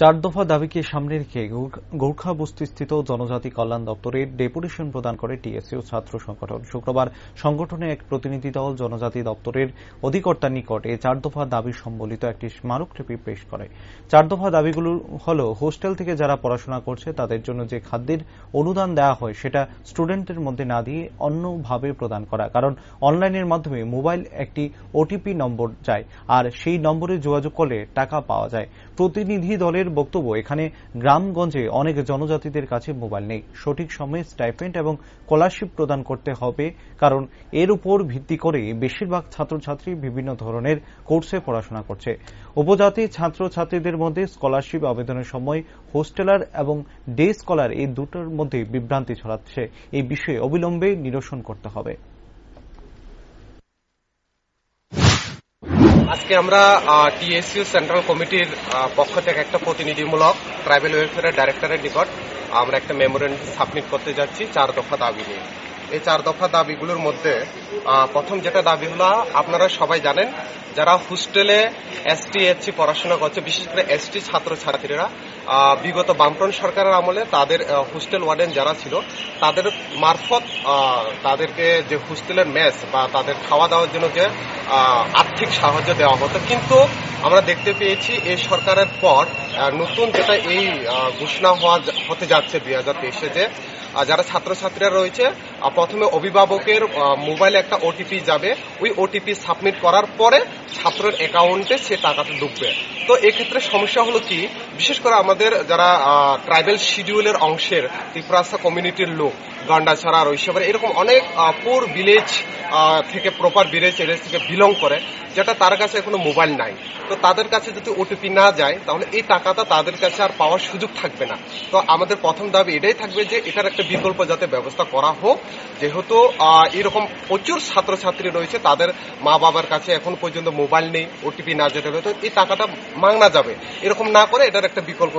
চার দফা দাবিকে সামনে রেখে গোর্খা বস্তিস্থিত জনজাতি কল্যাণ দপ্তরে ডেপুটেশন প্রদান করে টিএসইউ ছাত্র সংগঠন। শুক্রবার সংগঠনের এক প্রতিনিধি দল জনজাতি দপ্তরের অধিকর্তার নিকটে চার দফা দাবি সম্বলিত একটি স্মারকলিপি পেশ করে। চার দফা দাবিগুলো হল, হোস্টেল থেকে যারা পড়াশোনা করছে তাদের জন্য যে খাদ্যের অনুদান দেওয়া হয় সেটা স্টুডেন্টের মধ্যে না দিয়ে অন্যভাবে প্রদান করা, কারণ অনলাইনের মাধ্যমে মোবাইল একটি ওটিপি নম্বর যায় আর সেই নম্বরে যোগাযোগ করলে টাকা পাওয়া যায়। প্রতিনিধি দলের বক্তব্য, এখানে গ্রামগঞ্জে অনেক জনজাতিদের কাছে মোবাইল নেই। সঠিক সময়ে স্টাইপেন্ড এবং স্কলারশিপ প্রদান করতে হবে, কারণ এর উপর ভিত্তি করে বেশিরভাগ ছাত্রছাত্রী বিভিন্ন ধরনের কোর্সে পড়াশোনা করছে। উপজাতি ছাত্রছাত্রীদের মধ্যে স্কলারশিপ আবেদনের সময় হোস্টেলার এবং ডে স্কলার এই দুটোর মধ্যে বিভ্রান্তি ছড়াচ্ছে। এই বিষয়ে অবিলম্বে নিরসন করতে হবে। আজকে আমরা টিএসইউ সেন্ট্রাল কমিটির পক্ষ থেকে একটা প্রতিনিধিমূলক ট্রাইবাল ওয়েলফেয়ার ডাইরেক্টরের নিকট আমরা একটা মেমোরেন্ডাম সাবমিট করতে যাচ্ছি 4 দফা দাবি নিয়ে। এই 4 দফা দাবিগুলোর মধ্যে প্রথম যেটা দাবি হলো, আপনারা সবাই জানেন যারা হোস্টেলে এসটি এসসি পড়াশোনা করছে, বিশেষ করে এসটি ছাত্রছাত্রীরা বিগত বামফ্রন্ট সরকারের আমলে তাদের হোস্টেল ওয়ার্ডেন যারা ছিল তাদের মারফত তাদেরকে যে হোস্টেলের মেস বা তাদের খাওয়া দাওয়ার জন্য যে আর্থিক সাহায্য দেওয়া হতো, কিন্তু আমরা দেখতে পেয়েছি এই সরকারের পর নতুন যেটা এই ঘোষণা হতে যাচ্ছে 2023-এ, যে যারা ছাত্রছাত্রীরা রয়েছে প্রথমে অভিভাবকের মোবাইলে একটা ওটিপি যাবে, ওই ওটিপি সাবমিট করার পরে ছাত্রের অ্যাকাউন্টে সে টাকাটা ঢুকবে। তো এক্ষেত্রে সমস্যা হলো কি, বিশেষ করে আমাদের যারা ট্রাইবাল শিডিউলের অংশের ত্রিপুরাসা কমিউনিটির লোক, গন্ডাছড়া, রৈশাবাড়ি, এরকম অনেক পুর ভিলেজ থেকে প্রপার ভিলেজ এরিয়া থেকে বিলং করে, যেটা তার কাছে এখনো মোবাইল নাই। তো তাদের কাছে যদি ওটিপি না যায় তাহলে এই টাকাটা তাদের কাছে আর পাওয়ার সুযোগ থাকবে না। তো আমাদের প্রথম দাবি এটাই থাকবে যে এটার একটা বিকল্প যাতে ব্যবস্থা করা হোক, যেহেতু এরকম প্রচুর ছাত্রছাত্রী রয়েছে তাদের মা বাবার কাছে এখন পর্যন্ত মোবাইল নেই, ওটিপি না যেতে হবে, তো এই টাকাটা মাংনা যাবে, এরকম না করে এটার একটা বিকল্প